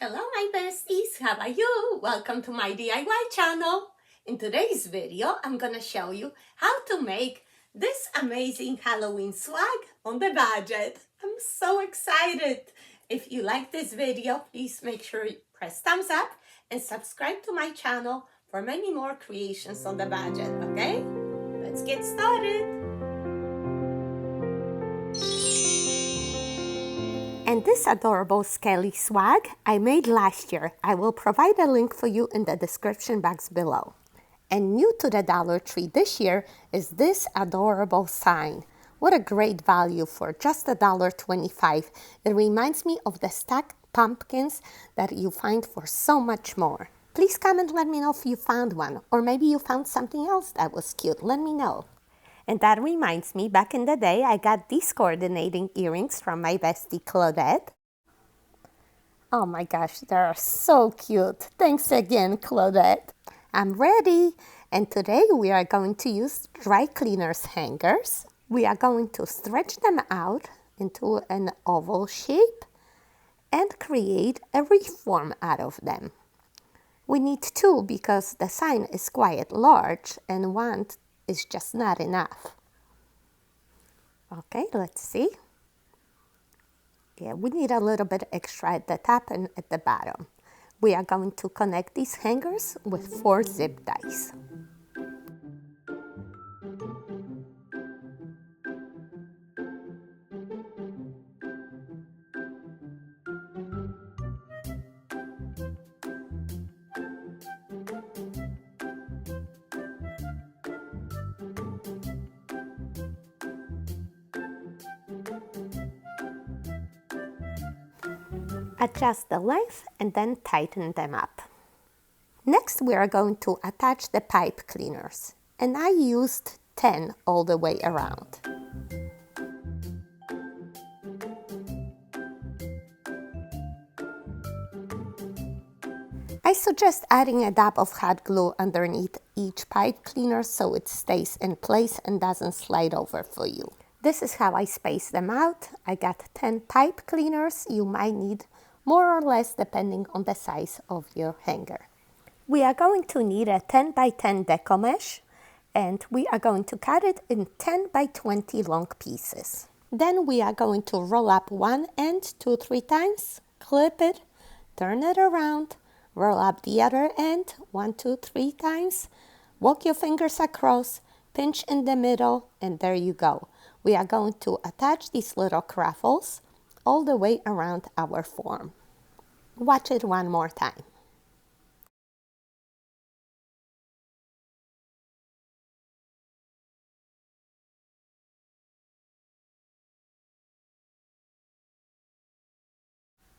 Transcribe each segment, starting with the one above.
Hello my besties, how are you? Welcome to my DIY channel. In today's video, I'm gonna show you how to make this amazing Halloween swag on the budget. I'm so excited. If you like this video, please make sure you press thumbs up and subscribe to my channel for many more creations on the budget, okay? Let's get started. And this adorable scaly swag I made last year. I will provide a link for you in the description box below. And new to the Dollar Tree this year is this adorable sign. What a great value for just $1.25. It reminds me of the stacked pumpkins that you find for so much more. Please comment, let me know if you found one, or maybe you found something else that was cute. Let me know. And that reminds me, back in the day, I got these coordinating earrings from my bestie Claudette. Oh my gosh, they're so cute. Thanks again, Claudette. I'm ready. And today we are going to use dry cleaners hangers. We are going to stretch them out into an oval shape and create a wreath form out of them. We need two because the sign is quite large and one is just not enough. Okay, let's see. Yeah, we need a little bit extra at the top and at the bottom. We are going to connect these hangers with 4 zip ties. Adjust the length and then tighten them up. Next, we are going to attach the pipe cleaners, and I used 10 all the way around. I suggest adding a dab of hot glue underneath each pipe cleaner so it stays in place and doesn't slide over for you. This is how I space them out. I got 10 pipe cleaners. You might need more or less depending on the size of your hanger. We are going to need a 10 by 10 deco mesh, and we are going to cut it in 10 by 20 long pieces. Then we are going to roll up one end 2-3 times, clip it, turn it around, roll up the other end 1-2-3 times, walk your fingers across, pinch in the middle, and there you go. We are going to attach these little craffles all the way around our form. Watch it one more time.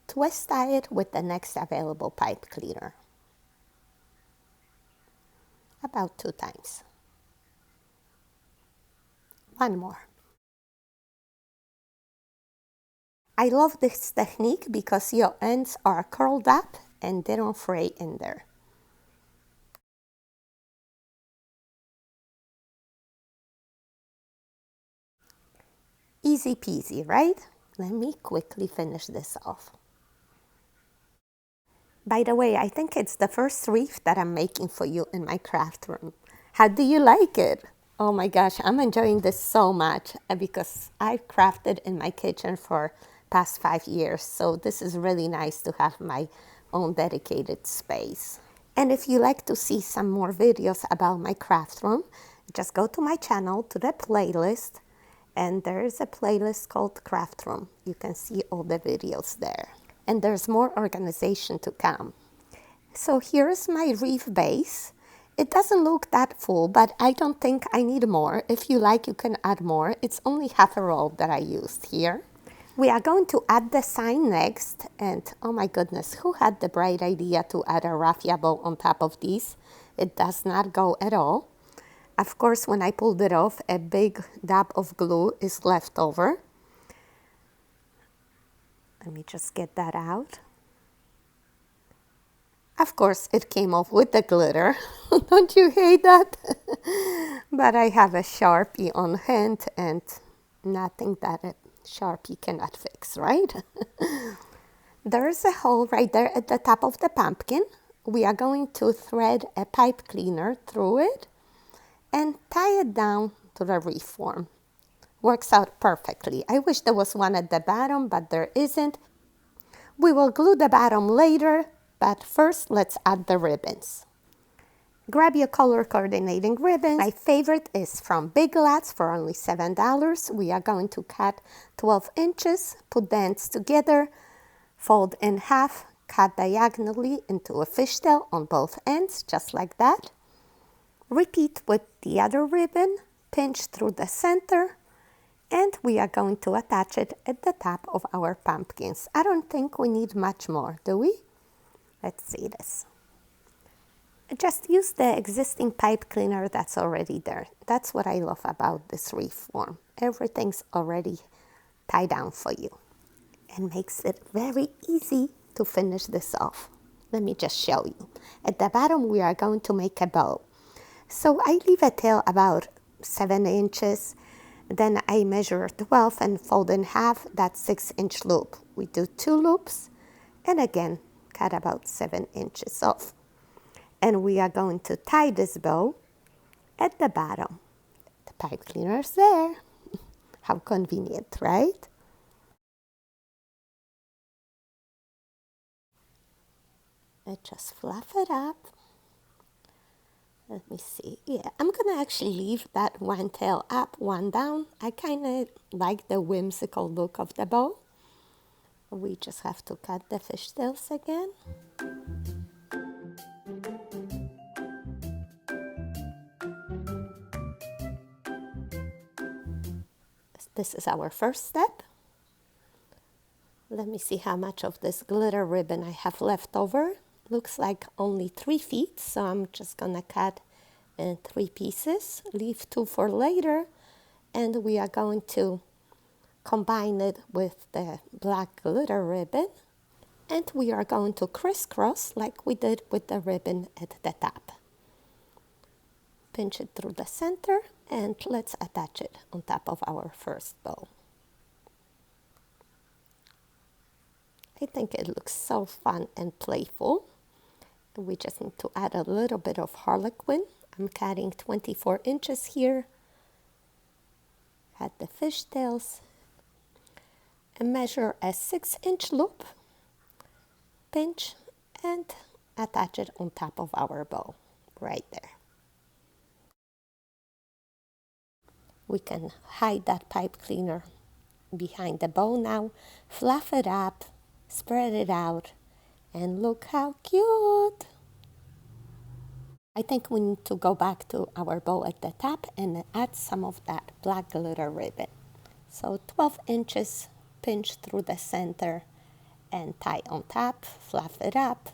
Twist tie it with the next available pipe cleaner. About 2 times. One more. I love this technique because your ends are curled up and they don't fray in there. Easy peasy, right? Let me quickly finish this off. By the way, I think it's the first wreath that I'm making for you in my craft room. How do you like it? Oh my gosh, I'm enjoying this so much because I've crafted in my kitchen for past 5 years, so this is really nice to have my own dedicated space. And if you like to see some more videos about my craft room, just go to my channel, to the playlist, and there is a playlist called Craft Room. You can see all the videos there. And there's more organization to come. So here's my wreath base. It doesn't look that full, but I don't think I need more. If you like, you can add more. It's only half a roll that I used here. We are going to add the sign next, and oh my goodness, who had the bright idea to add a raffia bow on top of these? It does not go at all. Of course, when I pulled it off, a big dab of glue is left over. Let me just get that out. Of course, it came off with the glitter. Don't you hate that? But I have a Sharpie on hand and nothing that a Sharpie cannot fix, right? There's a hole right there at the top of the pumpkin. We are going to thread a pipe cleaner through it and tie it down to the wreath form. Works out perfectly. I wish there was one at the bottom, but there isn't. We will glue the bottom later, but first let's add the ribbons. Grab your color coordinating ribbon. My favorite is from Big Lots for only $7. We are going to cut 12 inches, put the ends together, fold in half, cut diagonally into a fishtail on both ends, just like that. Repeat with the other ribbon, pinch through the center, and we are going to attach it at the top of our pumpkins. I don't think we need much more, do we? Let's see this. Just use the existing pipe cleaner that's already there. That's what I love about this wreath form. Everything's already tied down for you. And makes it very easy to finish this off. Let me just show you. At the bottom, we are going to make a bow. So I leave a tail about 7 inches. Then I measure 12 and fold in half that 6-inch loop. We do 2 loops and again, cut about 7 inches off. And we are going to tie this bow at the bottom. The pipe cleaner is there. How convenient, right? I just fluff it up. Let me see. Yeah, I'm gonna actually leave that one tail up, one down. I kind of like the whimsical look of the bow. We just have to cut the fishtails again. This is our first step. Let me see how much of this glitter ribbon I have left over. Looks like only 3 feet, so I'm just gonna cut in 3 pieces, leave 2 for later, and we are going to combine it with the black glitter ribbon, and we are going to crisscross like we did with the ribbon at the top. Pinch it through the center, and let's attach it on top of our first bow. I think it looks so fun and playful. We just need to add a little bit of harlequin. I'm cutting 24 inches here. Add the fishtails and measure a 6-inch loop, pinch, and attach it on top of our bow right there. We can hide that pipe cleaner behind the bow now, fluff it up, spread it out, and look how cute. I think we need to go back to our bow at the top and add some of that black glitter ribbon. So 12 inches, pinch through the center and tie on top, fluff it up,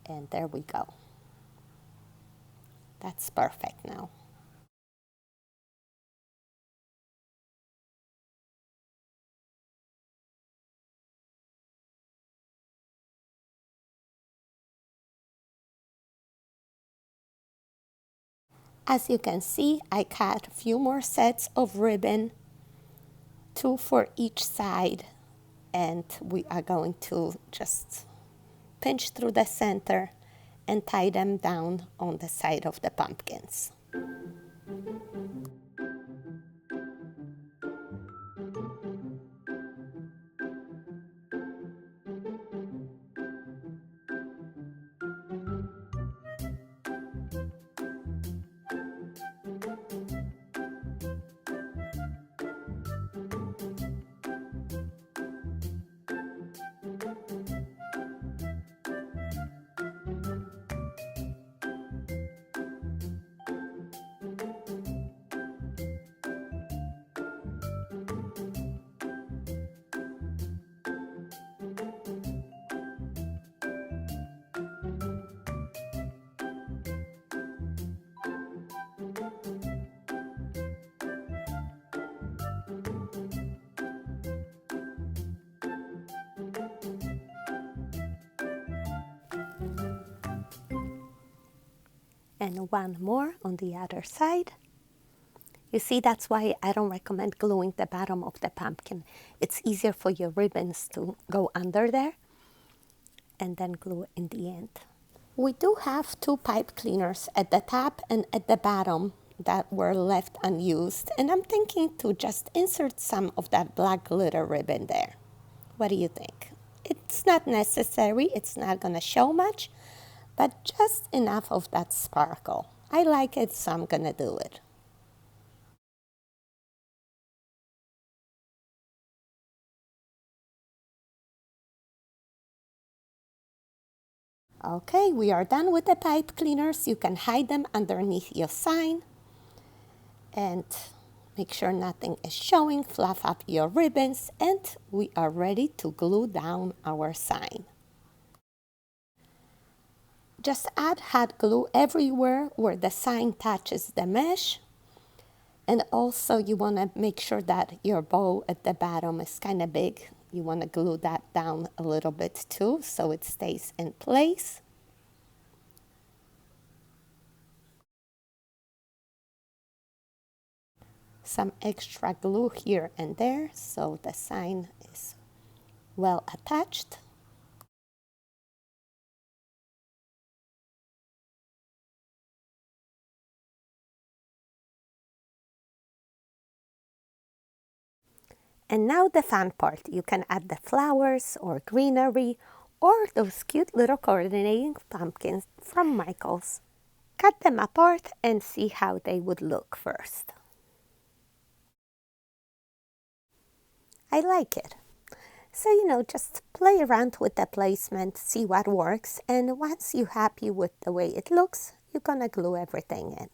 and there we go. That's perfect now. As you can see, I cut a few more sets of ribbon, 2 for each side, and we are going to just pinch through the center and tie them down on the side of the pumpkins. And one more on the other side. You see, that's why I don't recommend gluing the bottom of the pumpkin. It's easier for your ribbons to go under there and then glue in the end. We do have 2 pipe cleaners at the top and at the bottom that were left unused, and I'm thinking to just insert some of that black glitter ribbon there. What do you think? It's not necessary, it's not gonna show much, but just enough of that sparkle. I like it, so I'm gonna do it. Okay, we are done with the pipe cleaners. You can hide them underneath your sign and make sure nothing is showing. Fluff up your ribbons, and we are ready to glue down our sign. Just add hot glue everywhere where the sign touches the mesh. And also you want to make sure that your bow at the bottom is kind of big. You want to glue that down a little bit too so it stays in place. Some extra glue here and there so the sign is well attached. And now the fun part. You can add the flowers or greenery or those cute little coordinating pumpkins from Michael's. Cut them apart and see how they would look first. I like it. So, just play around with the placement, see what works, and once you're happy with the way it looks, you're gonna glue everything in.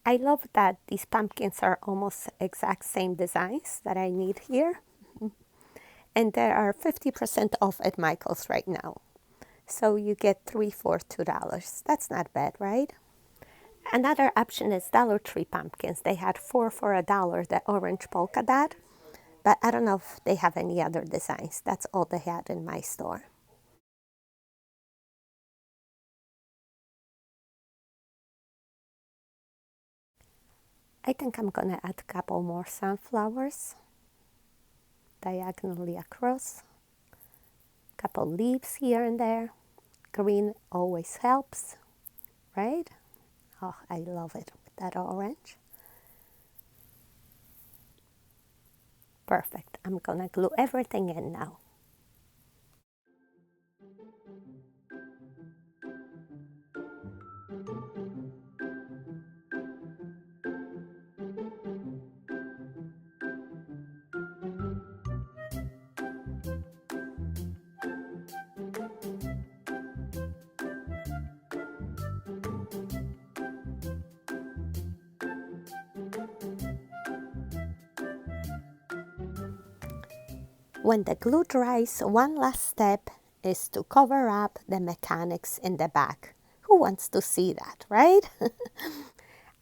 I love that these pumpkins are almost exact same designs that I need here. And they are 50% off at Michael's right now. So you get 3 for $2. That's not bad, right? Another option is Dollar Tree pumpkins. They had 4 for $1, the orange polka dot. But I don't know if they have any other designs. That's all they had in my store. I think I'm gonna add a couple more sunflowers diagonally across. Couple leaves here and there. Green always helps, right? Oh, I love it with that orange. Perfect. I'm gonna glue everything in now. When the glue dries, one last step is to cover up the mechanics in the back. Who wants to see that, right?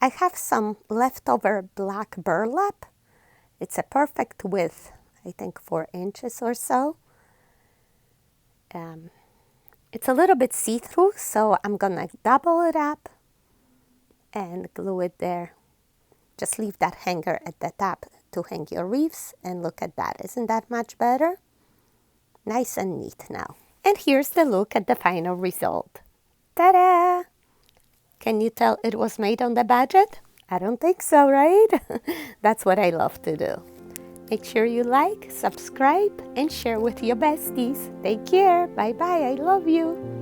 I have some leftover black burlap. It's a perfect width, I think 4 inches or so. It's a little bit see-through, so I'm gonna double it up and glue it there. Just leave that hanger at the top to hang your wreaths, and look at that. Isn't that much better? Nice and neat now. And here's the look at the final result. Ta-da! Can you tell it was made on the budget? I don't think so, right? That's what I love to do. Make sure you like, subscribe, and share with your besties. Take care. Bye-bye. I love you.